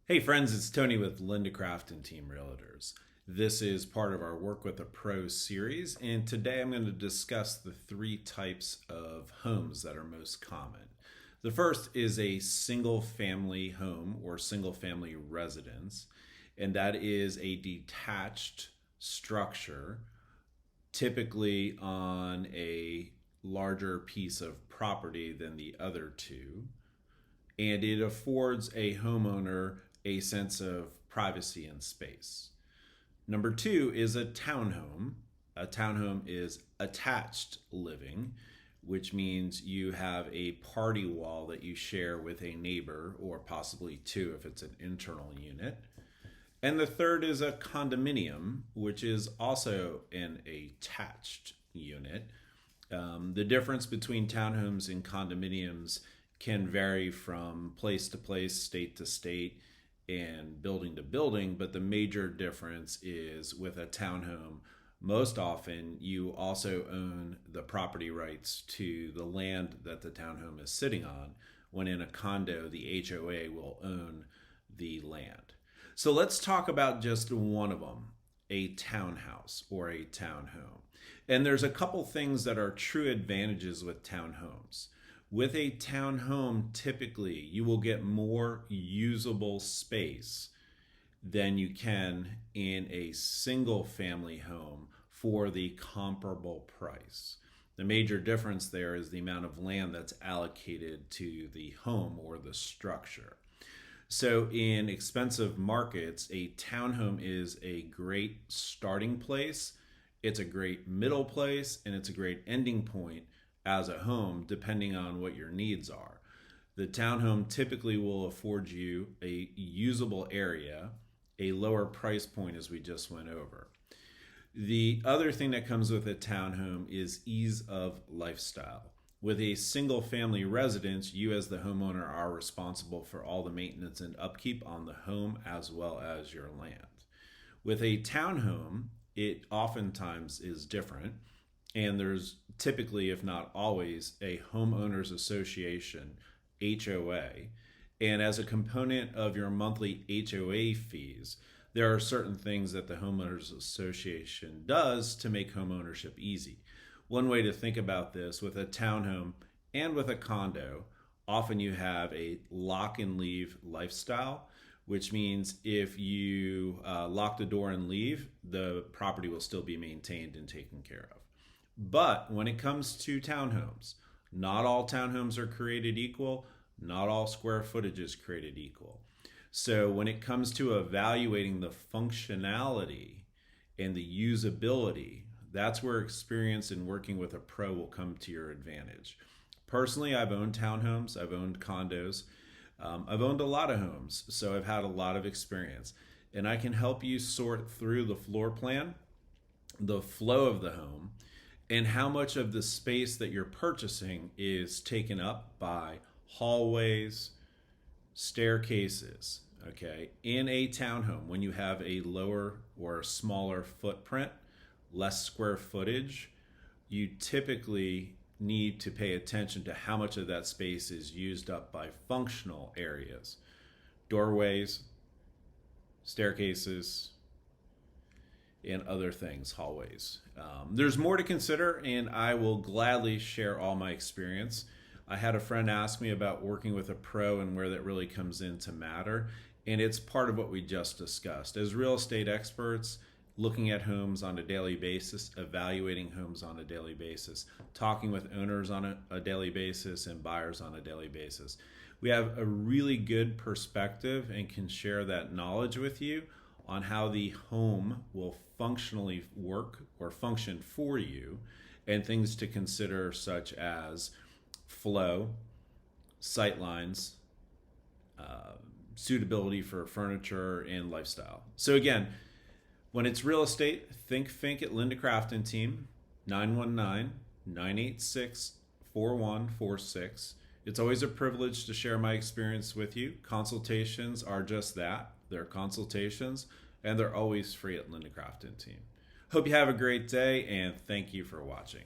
Hey friends, it's Tony with Linda Craft and Team Realtors. This is part of our Work with a Pro series, and today I'm going to discuss the three types of homes that are most common. The first is a single family home or single family residence, and that is a detached structure, typically on a larger piece of property than the other two, and it affords a homeowner a sense of privacy and space. Number two is a townhome. A townhome is attached living, which means you have a party wall that you share with a neighbor, or possibly two if it's an internal unit. And the third is a condominium, which is also an attached unit. The difference between townhomes and condominiums can vary from place to place, state to state, and building to building, but the major difference is with a townhome, most often you also own the property rights to the land that the townhome is sitting on, when in a condo, the HOA will own the land. So let's talk about just one of them, a townhouse or a townhome. And there's a couple things that are true advantages with townhomes. With a townhome, typically you will get more usable space than you can in a single family home for the comparable price. The major difference there is the amount of land that's allocated to the home or the structure. So in expensive markets, a townhome is a great starting place, it's a great middle place, and it's a great ending point as a home, depending on what your needs are. The townhome typically will afford you a usable area, a lower price point, as we just went over. The other thing that comes with a townhome is ease of lifestyle. With a single family residence, you as the homeowner are responsible for all the maintenance and upkeep on the home as well as your land. With a townhome, it oftentimes is different. And there's typically, if not always, a homeowners association, HOA. And as a component of your monthly HOA fees, there are certain things that the homeowners association does to make homeownership easy. One way to think about this with a townhome and with a condo, often you have a lock and leave lifestyle, which means if you lock the door and leave, the property will still be maintained and taken care of. But when it comes to townhomes, not all townhomes are created equal. Not all square footage is created equal. So when it comes to evaluating the functionality and the usability, that's where experience in working with a pro will come to your advantage. Personally, I've owned townhomes, I've owned condos, I've owned a lot of homes, so I've had a lot of experience. And I can help you sort through the floor plan, the flow of the home, and how much of the space that you're purchasing is taken up by hallways, staircases, okay? In a townhome, when you have a lower or smaller footprint, less square footage, you typically need to pay attention to how much of that space is used up by functional areas, doorways, staircases, and other things, hallways. There's more to consider, and I will gladly share all my experience. I had a friend ask me about working with a pro and where that really comes into matter, and it's part of what we just discussed. As real estate experts, looking at homes on a daily basis, evaluating homes on a daily basis, talking with owners on a daily basis and buyers on a daily basis. We have a really good perspective and can share that knowledge with you on how the home will functionally work or function for you, and things to consider such as flow, sight lines, suitability for furniture, and lifestyle. So again, when it's real estate, think Fink at Linda Craft and Team, 919-986-4146. It's always a privilege to share my experience with you. Consultations are just that. They're consultations, and they're always free at Linda Craft and Team. Hope you have a great day, and thank you for watching.